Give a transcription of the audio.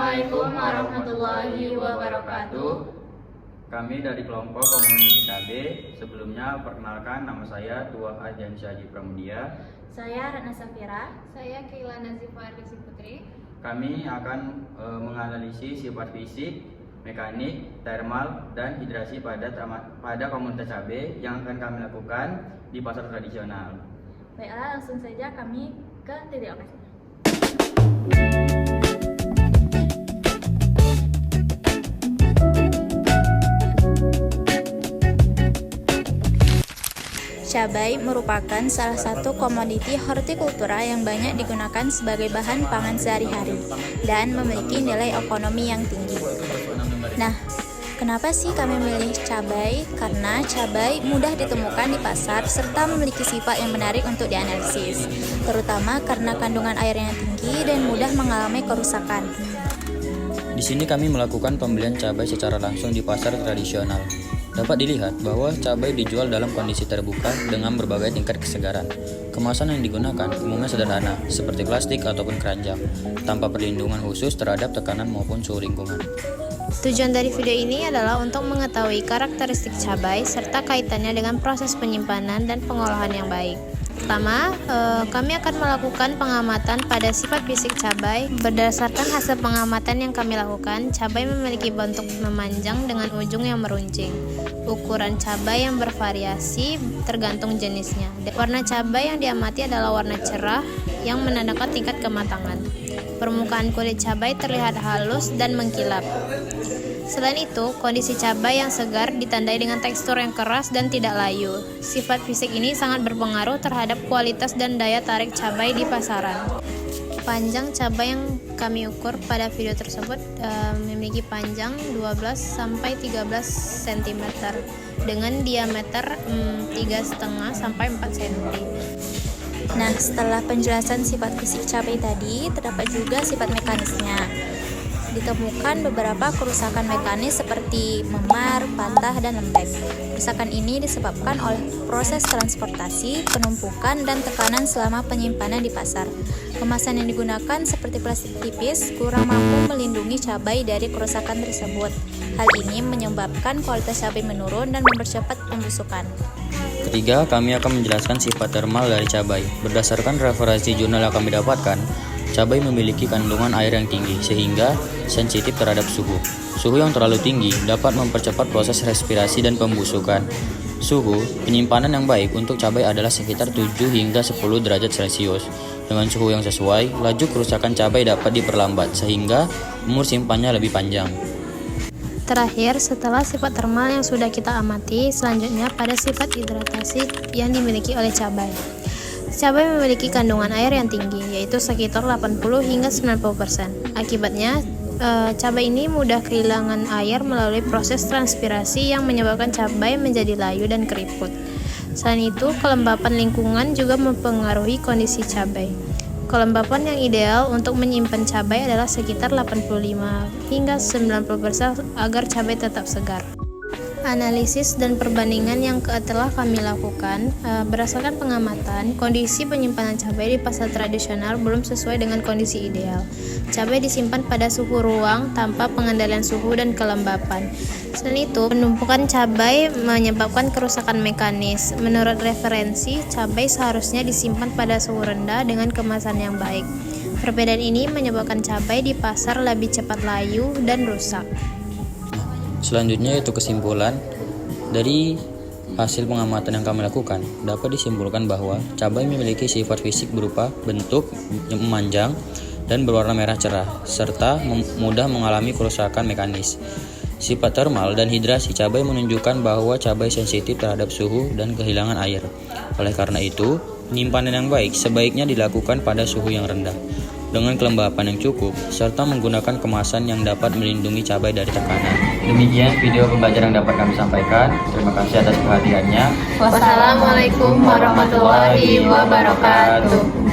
Assalamualaikum warahmatullahi wabarakatuh. Kami dari kelompok komunitas cabai. Sebelumnya perkenalkan, nama saya Tuah Adjan Syaji Pramudia. Saya Ratna Safira. Saya Keila Nazifah Arlisi Putri. Kami akan menganalisis sifat fisik, mekanik, termal, dan hidrasi pada komunitas cabai yang akan kami lakukan di pasar tradisional. Baiklah, langsung saja kami ke titik lokasi. Cabai merupakan salah satu komoditi hortikultura yang banyak digunakan sebagai bahan pangan sehari-hari dan memiliki nilai ekonomi yang tinggi. Nah, kenapa sih kami memilih cabai? Karena cabai mudah ditemukan di pasar serta memiliki sifat yang menarik untuk dianalisis, terutama karena kandungan air yang tinggi dan mudah mengalami kerusakan. Di sini kami melakukan pembelian cabai secara langsung di pasar tradisional. Dapat dilihat bahwa cabai dijual dalam kondisi terbuka dengan berbagai tingkat kesegaran. Kemasan yang digunakan umumnya sederhana, seperti plastik ataupun keranjang, tanpa perlindungan khusus terhadap tekanan maupun suhu lingkungan. Tujuan dari video ini adalah untuk mengetahui karakteristik cabai serta kaitannya dengan proses penyimpanan dan pengolahan yang baik. Pertama, kami akan melakukan pengamatan pada sifat fisik cabai. Berdasarkan hasil pengamatan yang kami lakukan, cabai memiliki bentuk memanjang dengan ujung yang meruncing. Ukuran cabai yang bervariasi tergantung jenisnya. Warna cabai yang diamati adalah warna cerah yang menandakan tingkat kematangan. Permukaan kulit cabai terlihat halus dan mengkilap. Selain itu, kondisi cabai yang segar ditandai dengan tekstur yang keras dan tidak layu. Sifat fisik ini sangat berpengaruh terhadap kualitas dan daya tarik cabai di pasaran. Panjang cabai yang kami ukur pada video tersebut memiliki panjang 12-13 cm dengan diameter 3,5 sampai 4 cm. Nah, setelah penjelasan sifat fisik cabai tadi, terdapat juga sifat mekanisnya. Ditemukan beberapa kerusakan mekanis seperti memar, patah, dan lembek. Kerusakan ini disebabkan oleh proses transportasi, penumpukan, dan tekanan selama penyimpanan di pasar. Kemasan yang digunakan seperti plastik tipis kurang mampu melindungi cabai dari kerusakan tersebut. Hal ini menyebabkan kualitas cabai menurun dan mempercepat pembusukan. Ketiga, kami akan menjelaskan sifat termal dari cabai. Berdasarkan referensi jurnal yang kami dapatkan, cabai memiliki kandungan air yang tinggi sehingga sensitif terhadap suhu. Suhu yang terlalu tinggi dapat mempercepat proses respirasi dan pembusukan. Suhu penyimpanan yang baik untuk cabai adalah sekitar 7 hingga 10 derajat Celcius. Dengan suhu yang sesuai, laju kerusakan cabai dapat diperlambat sehingga umur simpannya lebih panjang. Terakhir, setelah sifat termal yang sudah kita amati, selanjutnya pada sifat hidratasi yang dimiliki oleh cabai. Cabai memiliki kandungan air yang tinggi, yaitu sekitar 80 hingga 90%. Akibatnya, cabai ini mudah kehilangan air melalui proses transpirasi yang menyebabkan cabai menjadi layu dan keriput. Selain itu, kelembapan lingkungan juga mempengaruhi kondisi cabai. Kelembapan yang ideal untuk menyimpan cabai adalah sekitar 85 hingga 90% agar cabai tetap segar. Analisis dan perbandingan yang telah kami lakukan berdasarkan pengamatan, kondisi penyimpanan cabai di pasar tradisional belum sesuai dengan kondisi ideal. Cabai disimpan pada suhu ruang tanpa pengendalian suhu dan kelembapan. Selain itu, penumpukan cabai menyebabkan kerusakan mekanis. Menurut referensi, cabai seharusnya disimpan pada suhu rendah dengan kemasan yang baik. Perbedaan ini menyebabkan cabai di pasar lebih cepat layu dan rusak. Selanjutnya yaitu kesimpulan. Dari hasil pengamatan yang kami lakukan, dapat disimpulkan bahwa cabai memiliki sifat fisik berupa bentuk yang memanjang dan berwarna merah cerah, serta mudah mengalami kerusakan mekanis. Sifat termal dan hidrasi cabai menunjukkan bahwa cabai sensitif terhadap suhu dan kehilangan air. Oleh karena itu, penyimpanan yang baik sebaiknya dilakukan pada suhu yang rendah, dengan kelembapan yang cukup, serta menggunakan kemasan yang dapat melindungi cabai dari tekanan. Demikian video pembelajaran yang dapat kami sampaikan. Terima kasih atas perhatiannya. Wassalamualaikum warahmatullahi wabarakatuh.